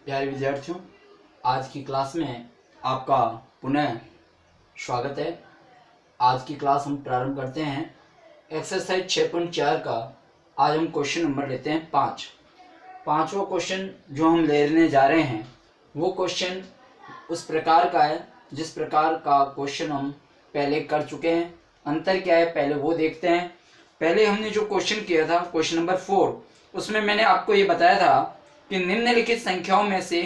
प्यारे विद्यार्थियों, आज की क्लास में आपका पुनः स्वागत है। आज की क्लास हम प्रारंभ करते हैं एक्सरसाइज 6.4 का। आज हम क्वेश्चन नंबर लेते हैं 5। पांचवा क्वेश्चन जो हम लेने जा रहे हैं वो क्वेश्चन उस प्रकार का है जिस प्रकार का क्वेश्चन हम पहले कर चुके हैं। अंतर क्या है पहले वो देखते हैं। पहले हमने जो क्वेश्चन किया था क्वेश्चन नंबर 4, उसमें मैंने आपको ये बताया था कि निम्नलिखित संख्याओं में से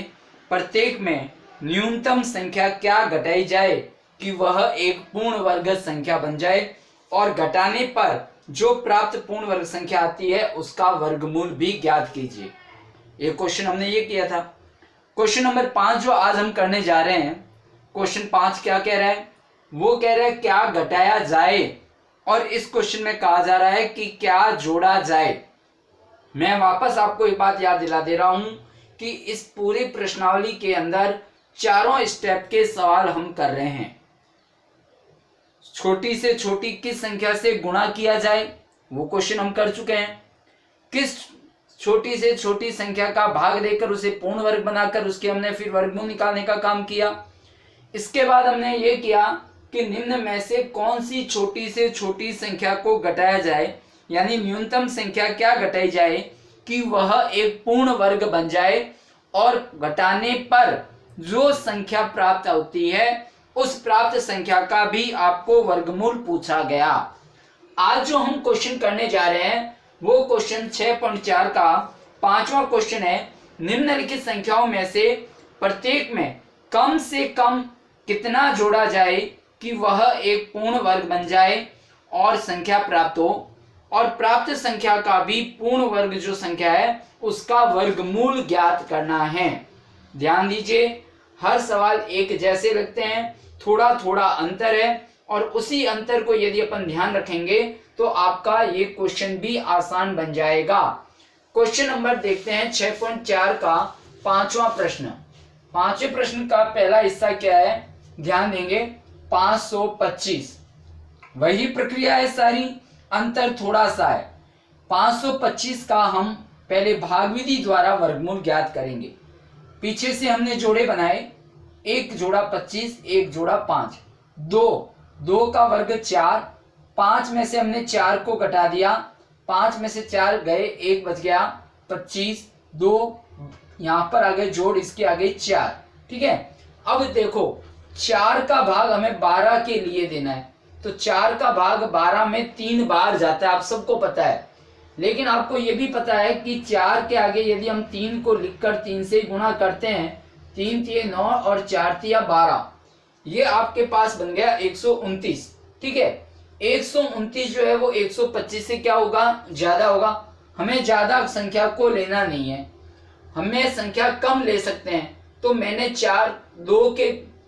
प्रत्येक में न्यूनतम संख्या क्या घटाई जाए कि वह एक पूर्ण वर्ग संख्या बन जाए, और घटाने पर जो प्राप्त पूर्ण वर्ग संख्या आती है उसका वर्गमूल भी ज्ञात कीजिए। ये क्वेश्चन हमने ये किया था। क्वेश्चन नंबर 5 जो आज हम करने जा रहे हैं, क्वेश्चन 5 क्या कह रहा है? वो कह रहा है क्या घटाया जाए, और इस क्वेश्चन में कहा जा रहा है कि क्या जोड़ा जाए। मैं वापस आपको एक बात याद दिला दे रहा हूं कि इस पूरी प्रश्नावली के अंदर चारों स्टेप के सवाल हम कर रहे हैं। छोटी से छोटी किस संख्या से गुणा किया जाए वो क्वेश्चन हम कर चुके हैं। किस छोटी से छोटी संख्या का भाग देकर उसे पूर्ण वर्ग बनाकर उसके हमने फिर वर्गमूल निकालने का काम किया। इसके बाद हमने ये किया कि निम्न में से कौन सी छोटी से छोटी संख्या को घटाया जाए, यानी न्यूनतम संख्या क्या घटाई जाए कि वह एक पूर्ण वर्ग बन जाए, और घटाने पर जो संख्या प्राप्त होती है उस प्राप्त संख्या का भी आपको वर्गमूल पूछा गया। आज जो हम क्वेश्चन करने जा रहे हैं वो क्वेश्चन 6.4 का 5वां क्वेश्चन है। निम्नलिखित संख्याओं में से प्रत्येक में कम से कम कितना जोड़ा जाए कि वह एक पूर्ण वर्ग बन जाए और संख्या प्राप्त हो, और प्राप्त संख्या का भी पूर्ण वर्ग जो संख्या है उसका वर्गमूल ज्ञात करना है। ध्यान दीजिए, हर सवाल एक जैसे लगते हैं, थोड़ा थोड़ा अंतर है, और उसी अंतर को यदि अपन ध्यान रखेंगे तो आपका ये क्वेश्चन भी आसान बन जाएगा। क्वेश्चन नंबर देखते हैं 6.4 का 5वां प्रश्न। 5वें प्रश्न का पहला हिस्सा क्या है, ध्यान देंगे। 525 वही प्रक्रिया है सारी, अंतर थोड़ा सा है। 525 का हम पहले भाग विधि द्वारा वर्गमूल ज्ञात करेंगे। पीछे से हमने जोड़े बनाए, एक जोड़ा 25, एक जोड़ा 5, 2 का वर्ग 4, 5 में से हमने 4 को घटा दिया, 5 में से 4 गए, 1 बच गया, 25, 2 यहां पर आ गए जोड़, इसके आगे 4। ठीक है, अब देखो 4 का भाग हमें 12 के लिए देना है, तो 4 का भाग 12 में 3 बार जाता है, आप सबको पता है। लेकिन आपको यह भी पता है कि 4 के आगे यदि हम 3 को लिखकर 3 से गुणा करते हैं, 3 तिये 9 और 4 तिया 12, ये आपके पास बन गया 129। ठीक है, 129 जो है वो 125 से क्या होगा, ज्यादा होगा। हमें ज्यादा संख्या को लेना नहीं है, हमें संख्या कम ले सकते हैं। तो मैंने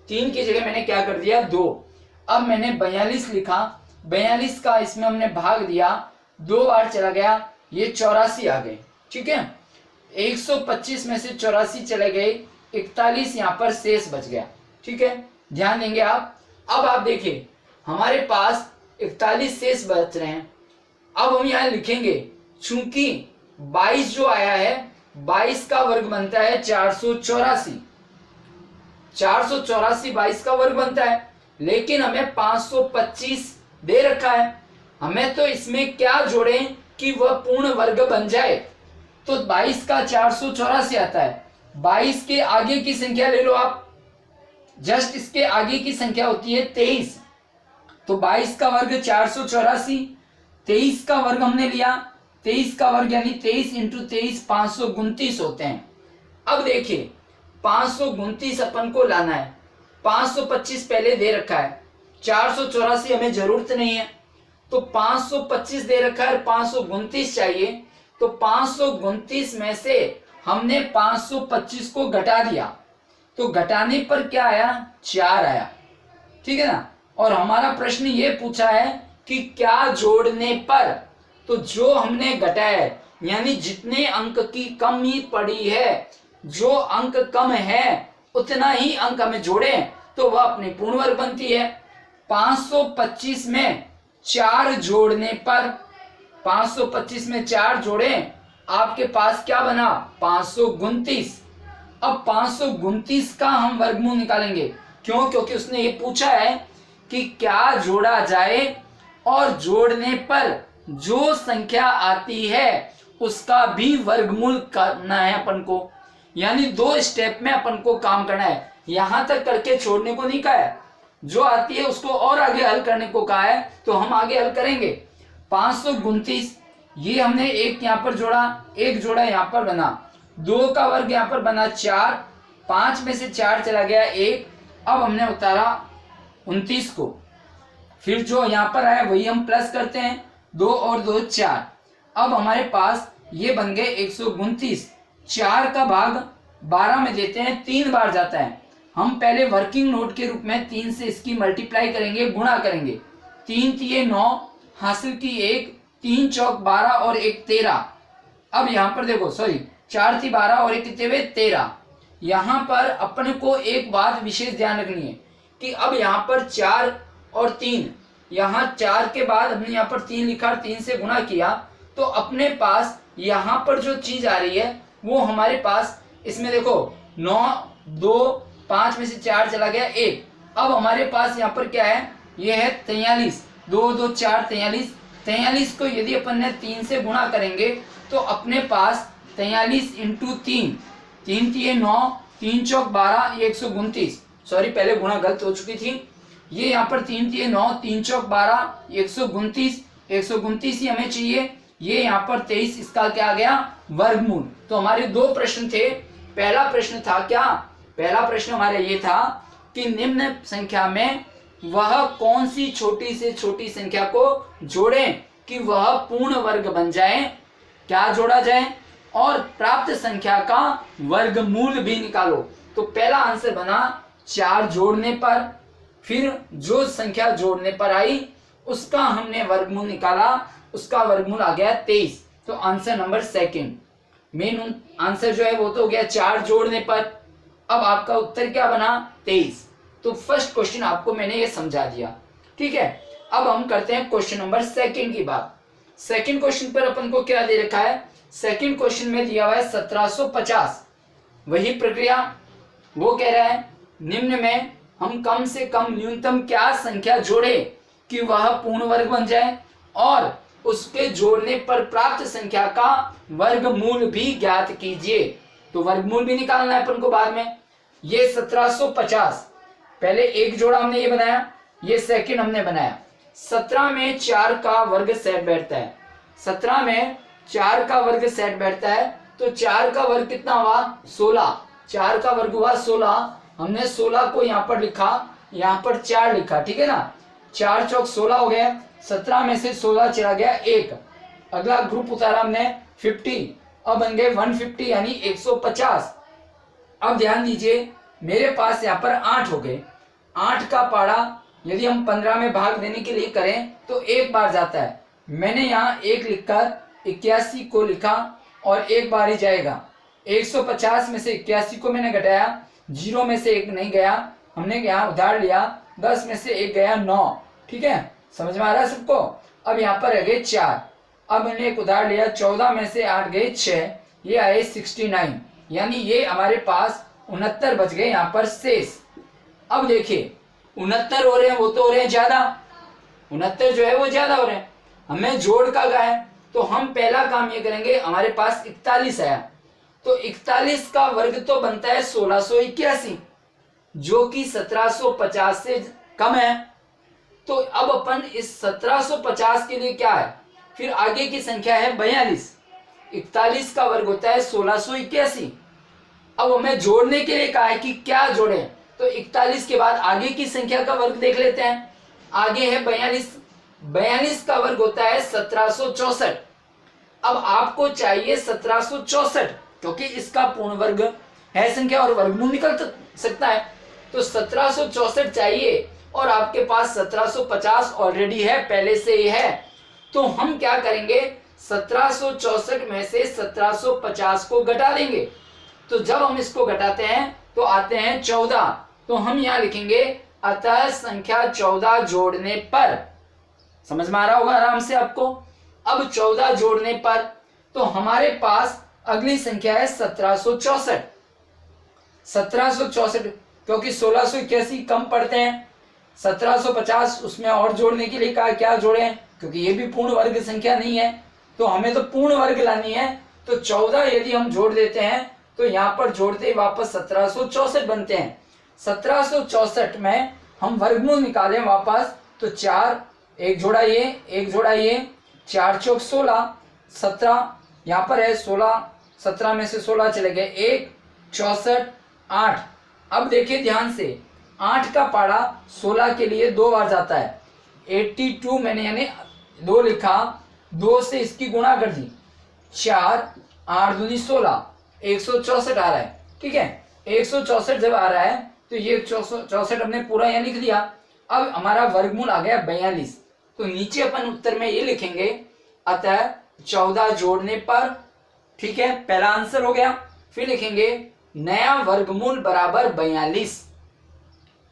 3 की जगह मैंने क्या कर दिया, 2। अब मैंने 42 लिखा, 42 का इसमें हमने भाग दिया, 2 बार चला गया, ये 84 आ गए। ठीक है, 125 में से 84 चले गए, 41 यहाँ पर शेष बच गया। ठीक है, ध्यान देंगे आप। अब आप देखिए हमारे पास 41 शेष बच रहे हैं। अब हम यहाँ लिखेंगे, चूंकि 22 जो आया है 22 का वर्ग बनता है 484, 22 का वर्ग बनता है, लेकिन हमें 525 दे रखा है। हमें तो इसमें क्या जोड़ें कि वह पूर्ण वर्ग बन जाए, तो 22 का 484 आता है। 22 के आगे की संख्या ले लो आप, जस्ट इसके आगे की संख्या होती है 23, तो 22 का वर्ग 484, 23 का वर्ग हमने लिया, 23 का वर्ग यानी 23 इंटू 23 529 होते हैं। अब देखिए 529 अपन को लाना है, 525 पहले दे रखा है, 484 हमें जरूरत नहीं है, तो 525 दे रखा है, 529 चाहिए, तो 529 में से हमने 525 को घटा दिया, तो घटाने पर क्या आया, 4 आया। ठीक है ना, और हमारा प्रश्न ये पूछा है कि क्या जोड़ने पर, तो जो हमने घटाया है यानी जितने अंक की कमी पड़ी है, जो अंक कम है उतना ही अंक हमें जोड़े तो वह अपनी पूर्ण वर्ग बनती है। 525 में 4 जोड़ने पर, 525 में 4 जोड़े, आपके पास क्या बना, 529। अब 529 का हम वर्गमूल निकालेंगे। क्यों? क्योंकि उसने ये पूछा है कि क्या जोड़ा जाए और जोड़ने पर जो संख्या आती है उसका भी वर्गमूल करना है अपन को। यानी 2 स्टेप में अपन को काम करना है, यहां तक करके छोड़ने को नहीं कहा है, जो आती है उसको और आगे हल करने को कहा है, तो हम आगे हल करेंगे। 529 ये हमने एक यहां पर जोड़ा, एक जोड़ा यहां पर बना, 2 का वर्ग यहां पर बना 4, 5 में से 4 चला गया 1। अब हमने उतारा 29 को, फिर जो यहां पर आया वही हम प्लस करते हैं, 2 और 2 4। अब हमारे पास ये बन गए 129। 4 का भाग 12 में देते हैं, 3 बार जाता है। हम पहले वर्किंग नोट के रूप में 3 से इसकी मल्टीप्लाई करेंगे, गुणा करेंगे। 3 तिये 9, हासिल की 1, 3 चौक 12 और 1 13। अब यहां पर देखो, सॉरी 4 थी 12 और 1 कितने हुए 13। यहां पर अपने को एक बात विशेष ध्यान रखनी है कि अब यहां पर 4 और 3, यहां 4 के बाद हमने यहां पर 3 लिखा, 3 से गुणा किया, तो अपने पास यहां पर जो चीज आ रही है वो हमारे पास, इसमें देखो 9 2 5 में से 4 चला गया 1। अब हमारे पास यहाँ पर क्या है, ये है 43, 2 2 4 43। 43 को यदि अपन ने 3 से गुणा करेंगे तो अपने पास 43 इंटू 3, 3 तिये 9, 3 चौक 12, ये 129। सॉरी पहले गुणा गलत हो चुकी थी। ये यहाँ पर 3 तिये 9, 3 चौक 12, 129, 129 ही हमें चाहिए। ये यहाँ पर 23, इसका क्या आ गया वर्गमूल। तो हमारे 2 प्रश्न थे। पहला प्रश्न था क्या, पहला प्रश्न हमारा ये था कि निम्न संख्या में वह कौन सी छोटी से छोटी संख्या को जोड़ें कि वह पूर्ण वर्ग बन जाए, क्या जोड़ा जाए, और प्राप्त संख्या का वर्गमूल भी निकालो। तो पहला आंसर बना 4 जोड़ने पर, फिर जो संख्या जोड़ने पर आई उसका हमने वर्गमूल निकाला, उसका वर्गमूल आ गया 23। तो answer number second, main answer जो है वो तो हो गया 4 जोड़ने पर। अब आपका उत्तर क्या बना 23। तो फर्स्ट क्वेश्चन आपको मैंने ये समझा दिया, ठीक है। अब हम करते हैं क्वेश्चन नंबर सेकंड की बात। सेकंड क्वेश्चन पर अपन को क्या दे रखा है, सेकंड क्वेश्चन में दिया हुआ है 1750। वही प्रक्रिया, वो कह रहा है निम्न में हम कम से कम न्यूनतम क्या संख्या जोड़े कि वह पूर्ण वर्ग बन जाए और उसके जोड़ने पर प्राप्त संख्या का वर्गमूल भी ज्ञात कीजिए। तो वर्गमूल भी निकालना है अपन को बाद में। ये 1750, पहले एक जोड़ा हमने ये बनाया, ये सेकंड हमने बनाया। 17 में 4 का वर्ग सेट बैठता है, 17 में 4 का वर्ग सेट बैठता है, तो 4 का वर्ग कितना हुआ 16, 4 का वर्ग हुआ 16। हमने 16 को यहाँ पर लिखा, यहाँ पर 4 लिखा, ठीक है ना। 4 चौक 16 हो गया, 17 में से 16 चला गया 1। अगला ग्रुप उतारा हमने 50, अब बन गए 150 यानी 150। अब ध्यान दीजिए मेरे पास यहाँ पर 8 हो गए। 8 का पाड़ा यदि हम 15 में भाग देने के लिए करें तो एक बार जाता है। मैंने यहाँ 1 लिखकर 81 को लिखा और एक बार ही जाएगा। 150 में से 81 को मैंने घटाया, 0 में से 1 नहीं गया, हमने यहाँ उधार लिया, 10 में से 1 गया 9, ठीक है, समझ में आ रहा है सबको। अब यहाँ पर रह गए 4, अब मैंने एक उधार लिया, 14 में से 8 गए 6, ये आए 69, यानी ये हमारे पास 69 बच गए यहाँ पर शेष। अब देखिए 69 हो रहे हैं, वो तो हो रहे हैं ज्यादा, 69 जो है वो ज्यादा हो रहे हैं, हमें जोड़ का है। तो हम पहला काम ये करेंगे, हमारे पास 41 आया, तो 41 का वर्ग तो बनता है 1681 जो कि 1750 से कम है। तो अब अपन इस 1750 के लिए क्या है, फिर आगे की संख्या है 42, 41 का वर्ग होता है 1681। अब हमें जोड़ने के लिए कहा है कि क्या जोड़े, तो 41 के बाद आगे की संख्या का वर्ग देख लेते हैं। आगे है 42, 42 का वर्ग होता है 1764। अब आपको चाहिए 1764 क्योंकि इसका पूर्ण वर्ग है संख्या और वर्गमूल निकल सकता है, तो 1764 चाहिए और आपके पास 1750 ऑलरेडी है, पहले से ही है। तो हम क्या करेंगे, 1764 में से 1750 को घटा देंगे। तो जब हम इसको घटाते हैं तो आते हैं 14, तो हम यहाँ लिखेंगे अतः संख्या 14 जोड़ने पर, समझ में आ रहा होगा आराम से आपको। अब 14 जोड़ने पर तो हमारे पास अगली संख्या है 1764। 1764, क्योंकि 1681 कम पड़ते हैं, 1750 उसमें और जोड़ने के लिए कहा, क्या जोड़े, क्योंकि ये भी पूर्ण वर्ग संख्या नहीं है, तो हमें तो पूर्ण वर्ग लानी है। तो 14 यदि हम जोड़ देते हैं तो यहाँ पर जोड़ते ही वापस 1764 बनते हैं। 1764 में हम वर्गमूल निकालें वापस, तो 4, एक जोड़ा ये 4 चौक 16, 17 यहाँ पर है 16, 17 में से 16 चले गए, 1 64 8। अब देखिए ध्यान से, 8 का पारा 16 के लिए 2 बार जाता है, 82 मैंने यानी 2 लिखा, 2 से इसकी गुणा कर दी, 4 8 दूनी 16, 164 आ रहा है। ठीक है, 164 जब आ रहा है तो ये 64 हमने पूरा यहाँ लिख दिया। अब हमारा वर्गमूल आ गया 42, तो नीचे अपन उत्तर में ये लिखेंगे, अतः 14 जोड़ने पर, ठीक है, पहला आंसर हो गया। फिर लिखेंगे नया वर्गमूल बराबर 42।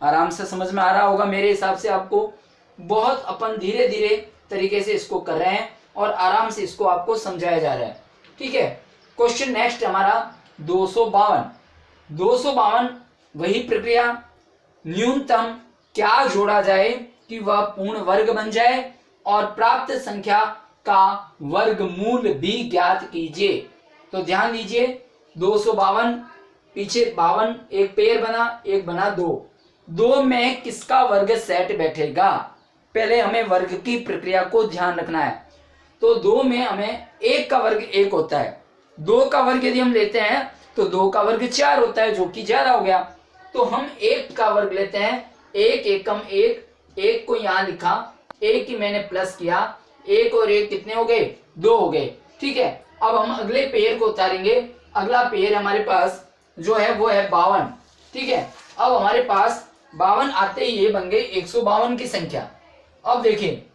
आराम से समझ में आ रहा होगा मेरे हिसाब से आपको। बहुत अपन धीरे धीरे तरीके से इसको कर रहे हैं और आराम से इसको आपको समझाया जा रहा है। ठीक है, क्वेश्चन नेक्स्ट हमारा 252। 252 वही प्रक्रिया, न्यूनतम क्या जोड़ा जाए कि वह पूर्ण वर्ग बन जाए और प्राप्त संख्या का वर्गमूल भी ज्ञात कीजिए। तो ध्यान दीजिए, 252 पीछे 52 एक पेयर बना, एक बना 2 में किसका वर्ग सेट बैठेगा, पहले हमें वर्ग की प्रक्रिया को ध्यान रखना है। तो 2 में हमें 1 का वर्ग 1 होता है, 2 का वर्ग यदि हम लेते हैं तो 2 का वर्ग 4 होता है, जो कि ज्यादा हो गया। तो हम 1 का वर्ग लेते हैं, 1 एकम 1 को यहां लिखा, 1 ही मैंने प्लस किया, 1 और 1 कितने हो गए, 2 हो गए। ठीक है, अब हम अगले पेयर को उतारेंगे। अगला पेयर हमारे पास जो है वो है 52। ठीक है, अब हमारे पास 52 आते ही ये बन गई 152 की संख्या। अब देखिए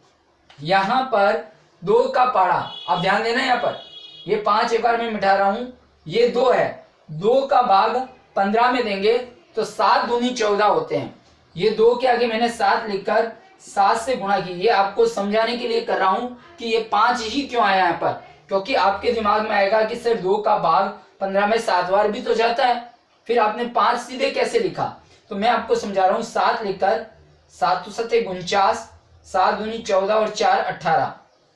यहां पर 2 का पाड़ा, अब ध्यान देना, यहाँ पर ये 5 एक बार मैं मिटा रहा हूं, ये 2 है, 2 का भाग 15 में देंगे तो 7 दूनी 14 होते हैं। ये 2 के आगे मैंने 7 लिखकर 7 से गुणा की, ये आपको समझाने के लिए कर रहा हूं कि ये 5 ही क्यों आया यहाँ पर, क्योंकि आपके दिमाग में आएगा कि सर 2 का भाग 15 में 7 बार भी तो जाता है, फिर आपने 5 सीधे कैसे लिखा। तो मैं आपको समझा रहा हूँ, 7 लिखकर 7 7 49, 7 दूनी 14 और 4 18,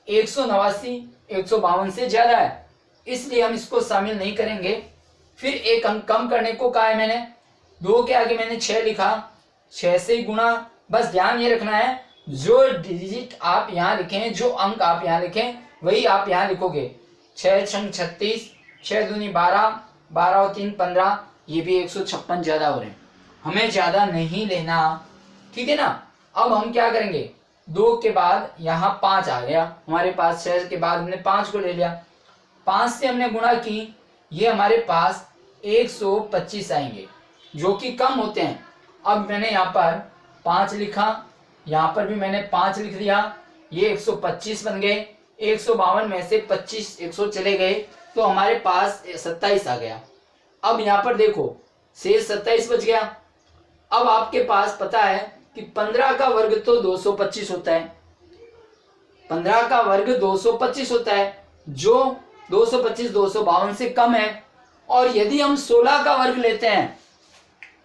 189 152 से ज्यादा है, इसलिए हम इसको शामिल नहीं करेंगे। फिर एक अंक कम करने को कहा है मैंने, 2 के आगे मैंने 6 लिखा, 6 से ही गुणा। बस ध्यान ये रखना है, जो डिजिट आप यहाँ लिखें, जो अंक आप यहाँ लिखें वही आप यहाँ लिखोगे। 6 छंग 36, 6 दूनी 12, 12 और 3 15, ये भी 156 ज्यादा हो रहे हैं, हमें ज्यादा नहीं लेना। ठीक है ना। अब हम क्या करेंगे, 2 के बाद यहाँ 5 आ गया हमारे पास, 6 के बाद हमने 5 को ले लिया, 5 से हमने गुणा की, ये हमारे पास 125 आएंगे, जो कि कम होते हैं। अब मैंने यहाँ पर 5 लिखा, यहाँ पर भी मैंने 5 लिख दिया, ये 125 बन गए। 152 में से 25 100 चले गए तो हमारे पास 27 आ गया। अब यहाँ पर देखो शेष 27 बच गया। अब आपके पास पता है कि 15 का वर्ग तो 225 होता है, 15 का वर्ग 225 होता है, जो 225 252 से कम है। और यदि हम 16 का वर्ग लेते हैं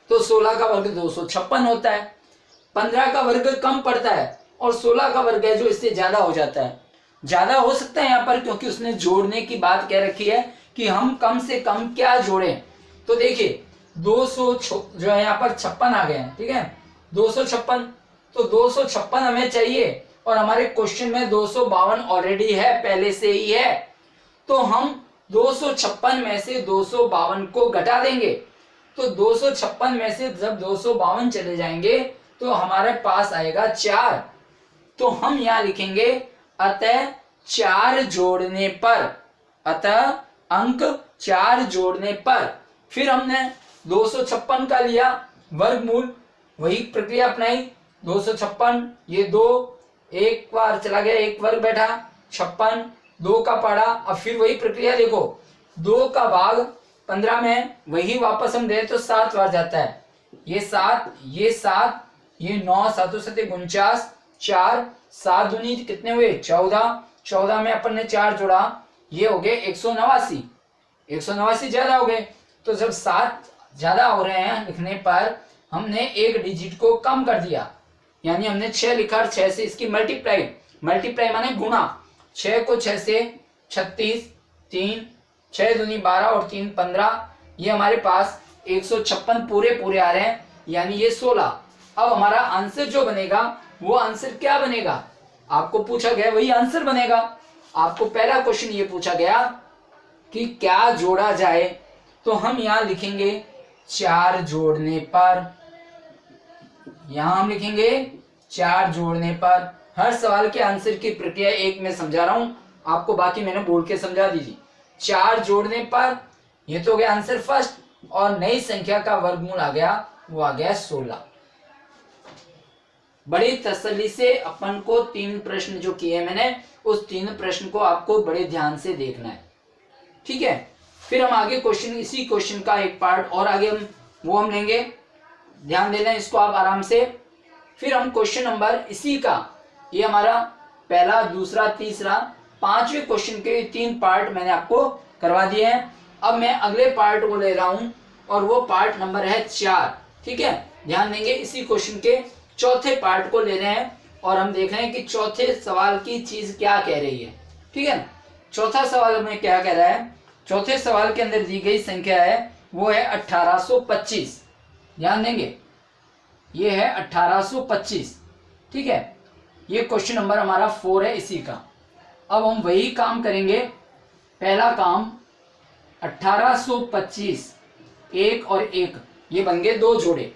तो 16 का वर्ग 256 होता है। 15 का वर्ग कम पड़ता है और 16 का वर्ग है जो इससे ज्यादा हो जाता है। ज्यादा हो सकता है यहाँ पर, क्योंकि उसने जोड़ने की बात कह रखी है कि हम कम से कम क्या जोड़ें। तो देखिए 200 जो है यहाँ पर 56 आ गए हैं। ठीक है, 256, तो 256 हमें चाहिए और हमारे क्वेश्चन में 252 ऑलरेडी है, पहले से ही है। तो हम 256 में से 252 को घटा देंगे, तो 256 में से जब 252 चले जाएंगे तो हमारे पास आएगा 4। तो हम यहाँ लिखेंगे अतः 4 जोड़ने पर, अतः अंक 4 जोड़ने पर। फिर हमने 256 का लिया वर्गमूल, वही प्रक्रिया अपनाई। 256, ये 2 एक बार चला गया, एक वर्ग बैठा, 56, 2 का पड़ा। अब फिर वही प्रक्रिया देखो, 2 का भाग 15 में वही वापस हम दे तो 7 बार जाता है, ये 7, ये 7, ये 9, 7 7 49, 4, 7 दूनी कितने हुए 14, 14 में अपन ने 4 जोड़ा, ये हो गए 189, 189 ज्यादा हो गए। तो जब 7 ज्यादा हो रहे हैं लिखने पर हमने एक डिजिट को कम कर दिया, यानी हमने 6 लिखा और 6 से इसकी मल्टीप्लाई माने गुणा। 6 को 6 से 36, 3 6 दूनी 12 और 3 15, ये हमारे पास 156 पूरे आ रहे हैं, यानी ये 16। अब हमारा आंसर जो बनेगा वो आंसर क्या बनेगा, आपको पूछा गया वही आंसर बनेगा। आपको पहला क्वेश्चन ये पूछा गया कि क्या जोड़ा जाए, तो हम यहां लिखेंगे 4 जोड़ने पर, यहां हम लिखेंगे 4 जोड़ने पर। हर सवाल के आंसर की प्रक्रिया एक में समझा रहा हूं आपको, बाकी मैंने बोल के समझा दीजिए। 4 जोड़ने पर, ये तो हो गया आंसर फर्स्ट, और नई संख्या का वर्गमूल आ गया, वो आ गया 16। बड़ी तसल्ली से अपन को 3 प्रश्न जो किए मैंने, उस 3 प्रश्न को आपको बड़े ध्यान से देखना है, ठीक है। फिर हम आगे क्वेश्चन, इसी क्वेश्चन का एक पार्ट और आगे हम लेंगे, ध्यान देना इसको आप आराम से। फिर हम क्वेश्चन नंबर इसी का, ये हमारा पहला, दूसरा, तीसरा, 5वें क्वेश्चन के 3 पार्ट मैंने आपको करवा दिए हैं। अब मैं अगले पार्ट को ले रहा हूं और वो पार्ट नंबर है 4, ठीक है। ध्यान देंगे, इसी क्वेश्चन के चौथे पार्ट को ले रहे हैं और हम देख रहे हैं कि चौथे सवाल की चीज क्या कह रही है, ठीक है। चौथा सवाल हमें क्या कह रहा है, चौथे सवाल के अंदर दी गई संख्या है वो है 1825। ध्यान देंगे, ये है 1825, ठीक है। ये क्वेश्चन नंबर हमारा 4 है इसी का। अब हम वही काम करेंगे। पहला काम 1825, 1 और 1, ये बन गए 2 जोड़े,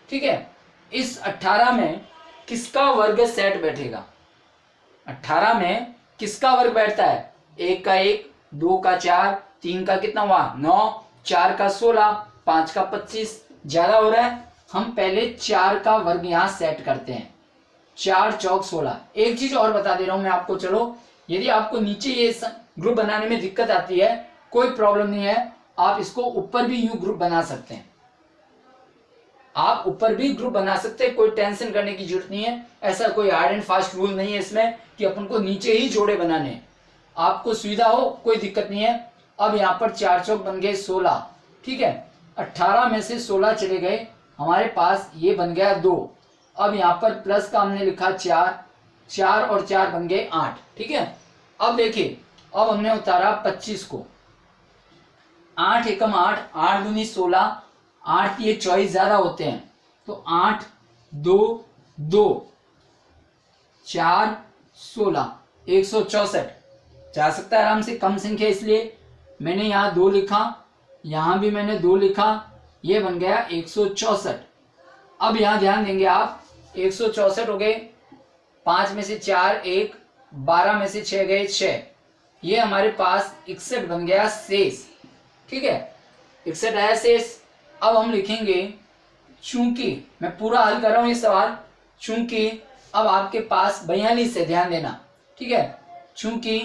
ठीक है। इस 18 में किसका वर्ग सेट बैठेगा, 18 में किसका वर्ग बैठता है, 1 का 1, 2 का 4, 3 का कितना हुआ 9, 4 का 16, 5 का 25, ज्यादा हो रहा है, हम पहले 4 का वर्ग यहां सेट करते हैं। 4 चौक 16। एक चीज और बता दे रहा हूं मैं आपको, चलो यदि आपको नीचे ये ग्रुप बनाने में दिक्कत आती है, कोई प्रॉब्लम नहीं है, आप इसको ऊपर भी यूं ग्रुप बना सकते हैं, आप ऊपर भी ग्रुप बना सकते हैं, कोई टेंशन करने की जरूरत नहीं है। ऐसा कोई हार्ड एंड फास्ट रूल नहीं है इसमें कि अपन को नीचे ही जोड़े बनाने हैं, आपको सुविधा हो कोई दिक्कत नहीं है। अब यहाँ पर 4 चौक बन गए 16, ठीक है। 18 में से 16 चले गए, हमारे पास ये बन गया 2। अब यहाँ पर प्लस का हमने लिखा 4, 4 और 4 बन गए 8, ठीक है। अब देखिए, अब हमने उतारा 25 को, 8 एकम 8, 8 दूनी 16, 8 ये 24 ज्यादा होते हैं, तो 8 2 2 4 16, 164 जा सकता है आराम से, कम संख्या इसलिए मैंने यहाँ 2 लिखा, यहां भी मैंने 2 लिखा, ये बन गया 164। अब यहां ध्यान देंगे आप, 164 हो गए, 5 में से 4 1, 12 में से 6 गए 6, ये हमारे पास 61 बन गया शेष, ठीक है। 61 आया शेष। अब हम लिखेंगे, चूंकि मैं पूरा हल कर रहा हूं ये सवाल, चूंकि अब आपके पास 42 है, ध्यान देना, ठीक है। चूंकि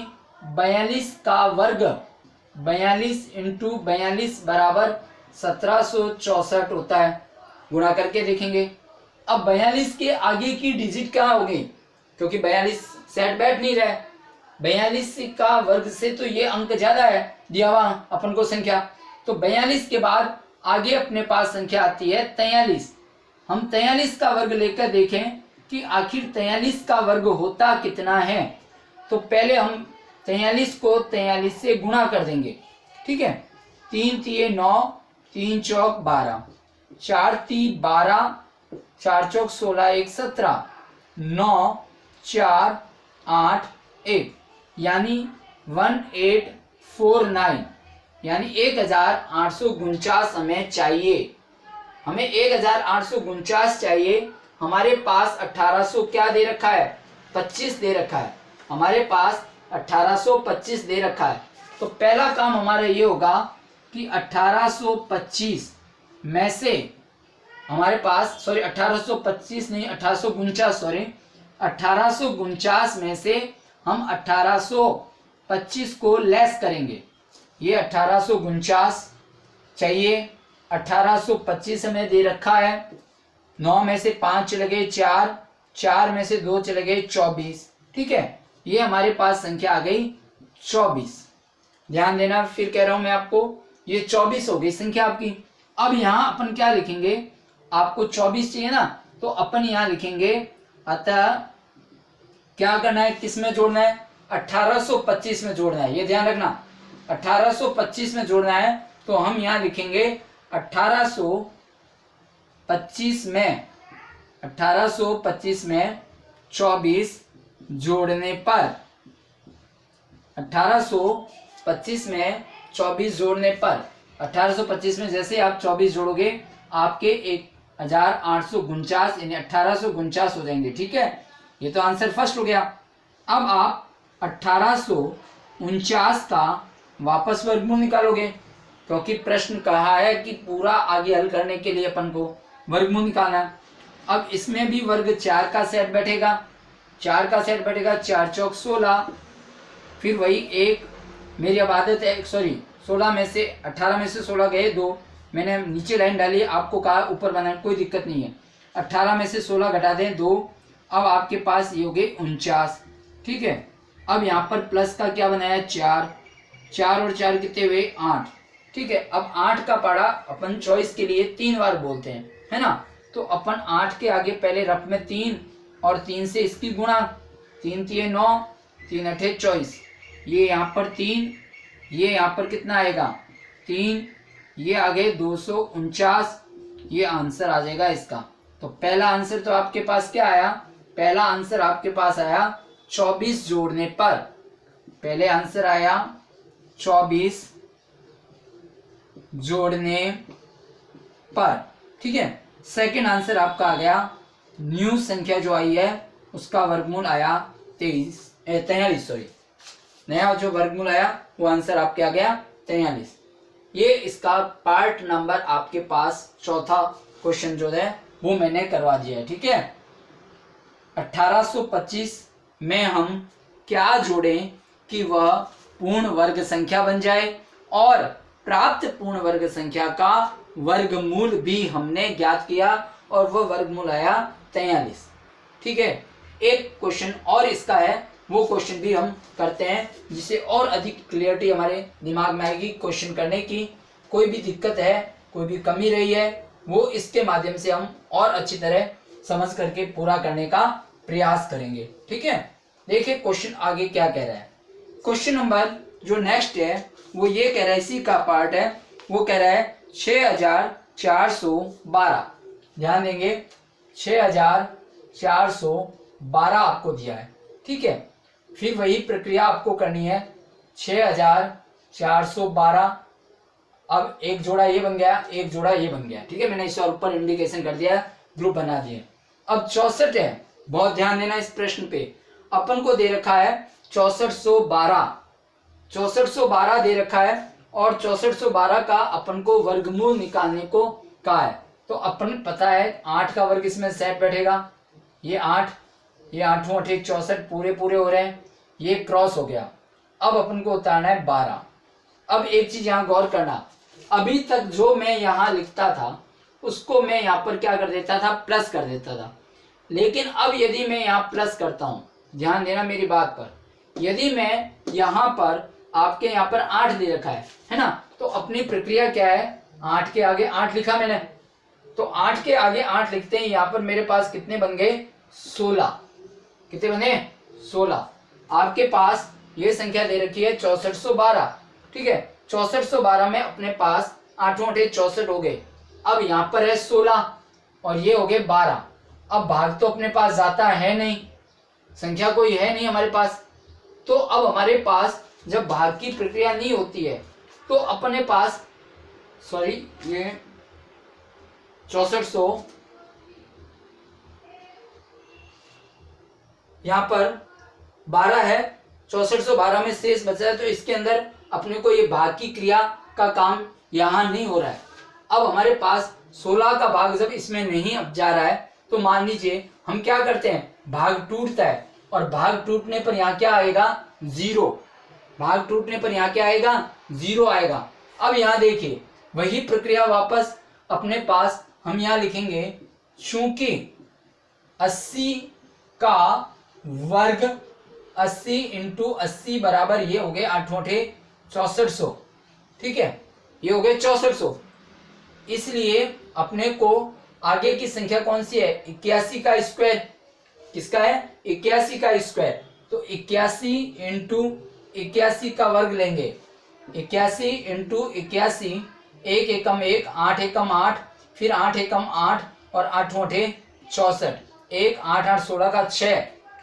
42 का वर्ग, 42 इंटू 42 बराबर 1764 होता है, गुणा करके देखेंगे। अब 42 के आगे की डिजिट क्या होगी, क्योंकि 42 सेट बैठ नहीं रहा है, 42 का वर्ग से तो ये अंक ज्यादा है दिया हुआ अपन को संख्या, तो 42 के बाद आगे अपने पास संख्या आती है 43। हम 43 का वर्ग लेकर देखें कि आखिर 43 का वर्ग होता कितना है, तो पहले हम 43 को 43 से गुणा कर देंगे, ठीक है। 3 तिये 9, 3 चौक 12, 4 ती 12, 4 चौक 16, 1 17, 9 4 8 1, यानी 1849, यानी 1849 हमें चाहिए, हमें 1849 चाहिए। हमारे पास 1800 क्या दे रखा है, 25 दे रखा है, हमारे पास 1825 दे रखा है। तो पहला काम हमारा ये होगा कि 1825 में से हमारे पास, सॉरी 1825 नहीं 1849, सॉरी 1849 में से हम 1825 को लेस करेंगे, ये 1849 चाहिए, 1825 हमें दे रखा है, 9 में से 5 चले गए 4, 4 में से 2 चले गए 24, ठीक है। ये हमारे पास संख्या आ गई 24। ध्यान देना, फिर कह रहा हूं मैं आपको, ये 24 हो गई संख्या आपकी। अब यहाँ अपन क्या लिखेंगे, आपको 24 चाहिए ना, तो अपन यहाँ लिखेंगे, अतः क्या करना है, किस में जोड़ना है, 1825 में जोड़ना है, ये ध्यान रखना, 1825 में जोड़ना है। तो हम यहाँ लिखेंगे 1825 में 24 जोड़ने पर, 1825 में 24 जोड़ने पर, 1825 में जैसे आप 24 जोड़ोगे आपके 1849 यानी 1849 हो जाएंगे। ठीक है, ये तो आंसर फर्स्ट हो गया। अब आप 1849 का वापस वर्गमूल निकालोगे, क्योंकि प्रश्न कहा है कि पूरा आगे हल करने के लिए अपन को वर्गमूल निकालना है। अब इसमें भी वर्ग 4 का सेट बैठेगा, 4 का सेट बैठेगा, 4 चौक 16, फिर वही एक, मेरी अब आदत है, सॉरी 16 में से 18 में से 16 गए 2, मैंने नीचे लाइन डाली, आपको कहा ऊपर बनाना, कोई दिक्कत नहीं है। 18 में से 16 घटा दें 2, अब आपके पास ये हो गए 49। ठीक है, अब यहाँ पर प्लस का क्या बनाया, 4, 4 और 4 कितने हुए, 8। ठीक है, अब 8 का पढ़ा अपन चॉइस के लिए 3 बार बोलते हैं, है ना, तो अपन 8 के आगे पहले रफ में 3 और 3 से इसकी गुणा, 3 3 9, 3 8 24, ये यहाँ पर 3, ये यहाँ पर कितना आएगा 3, ये आगे 249, ये आंसर आ जाएगा इसका। तो पहला आंसर तो आपके पास क्या आया, पहला आंसर आपके पास आया 24 जोड़ने पर, पहले आंसर आया 24 जोड़ने पर। ठीक है, सेकंड आंसर आपका आ गया, न्यू संख्या जो आई है उसका वर्गमूल आया 43, सॉरी नया जो वर्गमूल आया वो आंसर आपके आ गया 43। ये इसका पार्ट नंबर आपके पास चौथा क्वेश्चन जो है वो मैंने करवा दिया है। ठीक है, 1825 में हम क्या जोड़ें कि वह पूर्ण वर्ग संख्या बन जाए, और प्राप्त पूर्ण वर्ग संख्या का वर्गमूल भी हमने ज्ञात किया और वह वर्गमूल आया 43। ठीक है, एक क्वेश्चन और इसका है, वो क्वेश्चन भी हम करते हैं जिससे और अधिक क्लियरिटी हमारे दिमाग में आएगी क्वेश्चन करने की। कोई भी दिक्कत है, कोई भी कमी रही है, वो इसके माध्यम से हम और अच्छी तरह समझ करके पूरा करने का प्रयास करेंगे। ठीक है, देखिए क्वेश्चन आगे क्या कह रहा है। क्वेश्चन नंबर जो नेक्स्ट है वो ये कह रहा है, इसी का पार्ट है, वो कह रहा है 6412, ध्यान देंगे 6412 आपको दिया है। ठीक है, फिर वही प्रक्रिया आपको करनी है, 6412, अब एक जोड़ा ये बन गया, एक जोड़ा ये बन गया। ठीक है, मैंने इस और ऊपर इंडिकेशन कर दिया, ग्रुप बना दिए। अब 64 है, बहुत ध्यान देना इस प्रश्न पे, अपन को दे रखा है 6412 दे रखा है, और 6412 का अपन को वर्गमूल निकालने को कहा है। तो अपन पता है 8 का वर्ग इसमें सेट बैठेगा, ये 8, ये 8 8 64 पूरे पूरे हो रहे हैं, ये क्रॉस हो गया। अब अपन को उतारना है 12। अब एक चीज यहाँ गौर करना, अभी तक जो मैं यहाँ लिखता था उसको मैं यहाँ पर क्या कर देता था, प्लस कर देता था, लेकिन अब यदि मैं यहाँ प्लस करता हूँ, ध्यान देना मेरी बात पर, यदि मैं यहाँ पर आपके यहाँ पर 8 दे रखा है ना, तो अपनी प्रक्रिया क्या है, 8 के आगे 8 लिखा मैंने, तो 8 के आगे 8 लिखते हैं, यहाँ पर मेरे पास कितने बन गए 16, कितने बने 16। आपके पास ये संख्या दे रखी है 6412। ठीक है, 6412 में अपने पास 8 8 64 हो गए, अब यहाँ पर है 16 और ये हो गए 12। अब भाग तो अपने पास जाता है नहीं, संख्या कोई है नहीं हमारे पास, तो अब हमारे पास जब भाग की प्रक्रिया नहीं होती है तो अपने पास, सॉरी ये 6400 यहाँ पर 12 है, 6412 में शेष बचा है, तो इसके अंदर अपने को ये भाग की क्रिया का काम यहाँ नहीं हो रहा है। अब हमारे पास 16 का भाग जब इसमें नहीं अब जा रहा है, तो मान लीजिए हम क्या करते हैं, भाग टूटता है, और भाग टूटने पर यहाँ क्या आएगा 0, भाग टूटने पर यहाँ क्या आएगा 0 आएगा। अब यहाँ देखिए वही प्रक्रिया वापस अपने पास हम यहाँ लिखेंगे, चूंकि 80 का वर्ग 80 इंटू 80 बराबर ये हो गए 8 8 6400। ठीक है, ये हो गए 6400। इसलिए अपने को आगे की संख्या कौन सी है, 81 का स्क्वायर। किसका है, 81 का स्क्वायर। तो 81 इंटू 81 का वर्ग लेंगे, 81 इंटू 81, 1 एकम 1, 8 एकम 8, फिर 8 एकम 8 और 8 8 64, 1 8 8 16 का 6।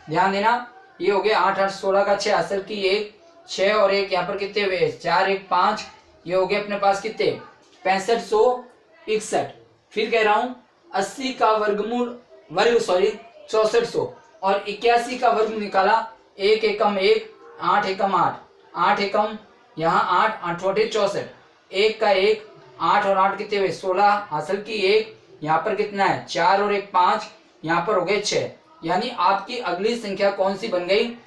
ध्यान देना, ये हो गया 8 8 16 का 6, असल की 1 6 और 1 यहाँ पर कितने हुए, 4 1 5, ये हो गए अपने पास कितने, 6561। फिर कह रहा हूँ 80 का वर्गमूल वर्ग 6400 और 81 का वर्ग निकाला, 1 एकम 1, 8 एकम 8, 8 एकम यहाँ 8 8 8 64, 1 का 1, 8 और 8 कितने हुए 16, हासिल की 1, यहाँ पर कितना है 4 और 1 5, यहाँ पर हो गए 6। यानी आपकी अगली संख्या कौन सी बन गई,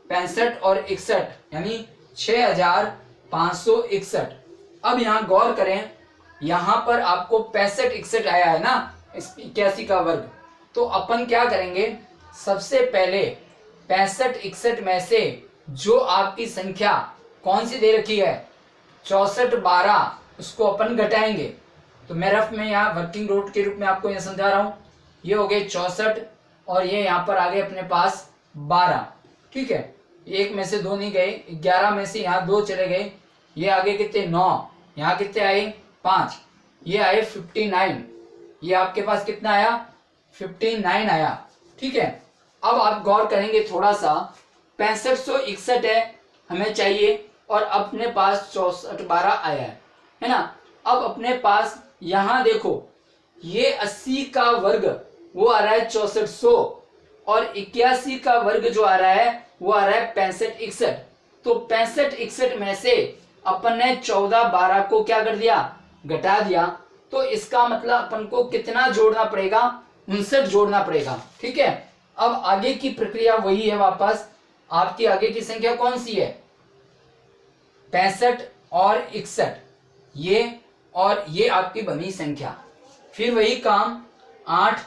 65 और 61, यानी 6561। अब यहाँ गौर करें, यहाँ पर आपको 65 61 आया है ना, 81 का वर्ग। तो अपन क्या करेंगे, सबसे पहले 65 61 में से जो आपकी संख्या कौन सी दे रखी है 64 12, उसको अपन घटाएंगे। तो मैं रफ में यहाँ वर्किंग नोट के रूप में आपको यह समझा रहा हूँ। ये हो गए 64 और ये यहाँ पर आ गए अपने पास 12, ठीक है। एक में से 2 नहीं गए, 11 में से यहाँ 2 चले गए, ये आगे कितने 9, यहाँ कितने आए 5, ये आए 59, ये आपके पास कितना आया 59 आया, ठीक है। अब आप गौर करेंगे थोड़ा सा, 6561 है हमें चाहिए और अपने पास 64 12 आया है ना। अब अपने पास यहाँ देखो, ये 80 का वर्ग वो आ रहा है 6400 और 81 का वर्ग जो आ रहा है वो आ रहा है 65 61। तो 65 61 में से अपन ने 14 12 को क्या कर दिया, घटा दिया। तो इसका मतलब अपन को कितना जोड़ना पड़ेगा, 59 जोड़ना पड़ेगा, ठीक है। अब आगे की प्रक्रिया वही है, वापस आपकी आगे की संख्या कौन सी है 65 और 61, ये और ये आपकी बनी संख्या। फिर वही काम 8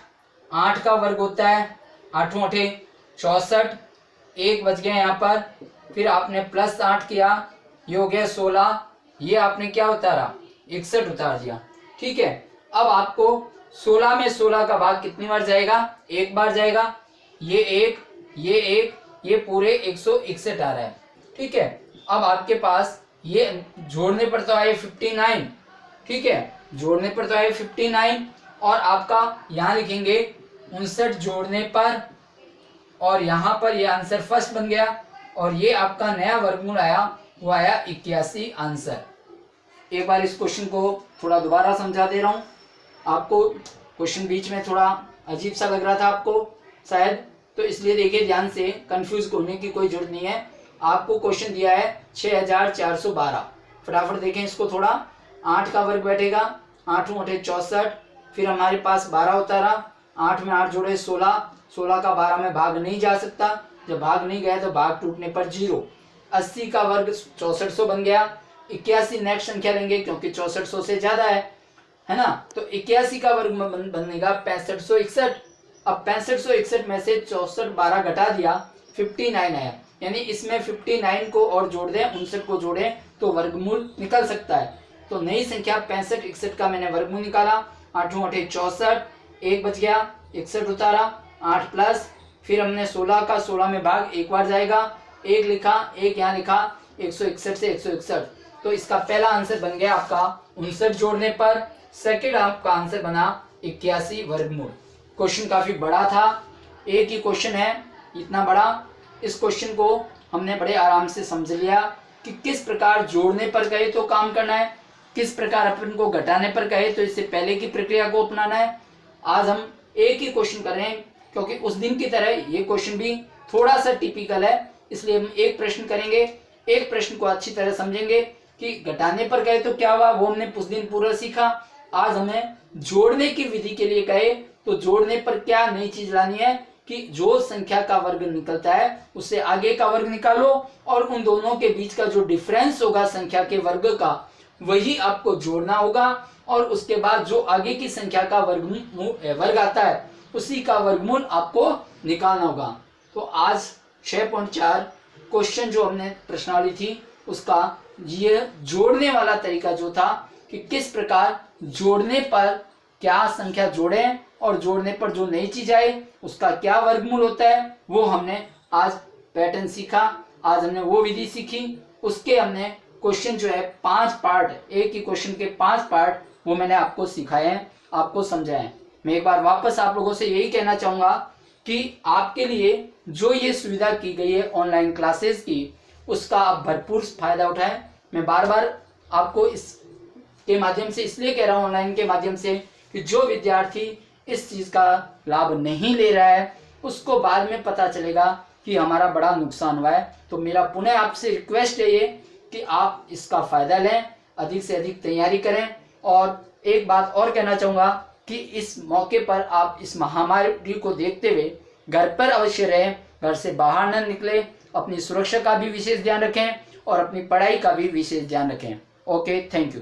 8 का वर्ग होता है 8 8 64, 1 बच गया यहाँ पर, फिर आपने प्लस 8 किया, ये हो गया 16, ये आपने क्या उतारा 61 उतार दिया, ठीक है। अब आपको 16 में 16 का भाग कितनी बार जाएगा, 1 बार जाएगा, ये 1 ये 1, ये पूरे 161 आ रहा है, ठीक है। अब आपके पास ये जोड़ने पर तो आए 59, ठीक है, जोड़ने पर तो आए 59 और आपका यहाँ लिखेंगे 59 जोड़ने पर, और यहाँ पर ये आंसर फर्स्ट बन गया और ये आपका नया वर्गमूल आया, वो आया 81 आंसर। एक बार इस क्वेश्चन को थोड़ा दोबारा समझा दे रहा हूँ आपको। क्वेश्चन बीच में थोड़ा अजीब सा लग रहा था आपको शायद, तो इसलिए देखिए ध्यान से, कंफ्यूज होने की कोई जरूरत नहीं है। आपको क्वेश्चन दिया है 6412, फटाफट देखें इसको थोड़ा। 8 का वर्ग बैठेगा, 8 8 64, फिर हमारे पास 12 उतारा, 8 में 8 जोड़े 16, 16 का 12 में भाग नहीं जा सकता, जब भाग नहीं गया तो भाग टूटने पर 0। 80 का वर्ग 6400 बन गया, 81 नेक्स्ट संख्या लेंगे क्योंकि 6400 से ज्यादा है ना। तो 81 का वर्ग में बनेगा 6561। अब 6561 में से 64 12 घटा दिया, 59 आया, यानी इसमें 59 को और जोड़ दें, 59 को जोड़ें तो वर्गमूल निकल सकता है। तो नई संख्या 65 61 का मैंने वर्गमूल निकाला, 8 8 64, 1 बच गया, 61 उतारा, 8 प्लस, फिर हमने 16 का 16 में भाग 1 बार जाएगा, 1 लिखा, 1 यहाँ लिखा, 161 से 161। तो इसका पहला आंसर बन गया आपका 59 जोड़ने पर। सेकंड आपका आंसर बना 81 वर्गमूल। क्वेश्चन काफी बड़ा था, एक ही क्वेश्चन है इतना बड़ा। इस क्वेश्चन को हमने बड़े आराम से समझ लिया कि किस प्रकार जोड़ने पर कहे तो काम करना है, किस प्रकार अपन को घटाने पर कहे तो इससे पहले की प्रक्रिया को अपनाना है। आज हम एक ही क्वेश्चन कर रहे हैं क्योंकि उस दिन की तरह ये क्वेश्चन भी थोड़ा सा टिपिकल है, इसलिए हम एक प्रश्न करेंगे, एक प्रश्न को अच्छी तरह समझेंगे कि घटाने पर कहे तो क्या हुआ, वो हमने उस दिन पूरा सीखा। आज हमें जोड़ने की विधि के लिए कहे तो जोड़ने पर क्या नई चीज लानी है कि जो संख्या का वर्ग निकलता है उससे आगे का वर्ग निकालो और उन दोनों के बीच का जो डिफरेंस होगा संख्या के वर्ग का वही आपको जोड़ना होगा, और उसके बाद जो आगे की संख्या का वर्ग आता है उसी का वर्गमूल आपको निकालना होगा। तो आज 6.4 क्वेश्चन जो हमने प्रश्नावली थी उसका ये जोड़ने वाला तरीका जो था कि किस प्रकार जोड़ने पर क्या संख्या जोड़ें और जोड़ने पर जो नई चीज आए उसका क्या वर्गमूल होता है, वो हमने आज पैटर्न सीखा। आज हमने वो विधि सीखी, उसके हमने क्वेश्चन जो है 5 पार्ट, एक ही क्वेश्चन के 5 पार्ट वो मैंने आपको सिखाए हैं, आपको समझाए हैं। मैं एक बार वापस आप लोगों से यही कहना चाहूंगा कि आपके लिए जो ये सुविधा की गई है ऑनलाइन क्लासेस की, उसका आप भरपूर फायदा उठाएं। मैं बार बार आपको इसके माध्यम से इसलिए कह रहा हूं, ऑनलाइन के माध्यम से, कि जो विद्यार्थी इस चीज का लाभ नहीं ले रहा है उसको बाद में पता चलेगा कि हमारा बड़ा नुकसान हुआ है। तो मेरा पुनः आपसे रिक्वेस्ट है ये कि आप इसका फायदा लें, अधिक से अधिक तैयारी करें। और एक बात और कहना चाहूंगा कि इस मौके पर आप इस महामारी को देखते हुए घर पर अवश्य रहें, घर से बाहर न निकले, अपनी सुरक्षा का भी विशेष ध्यान रखें और अपनी पढ़ाई का भी विशेष ध्यान रखें। Okay, thank you.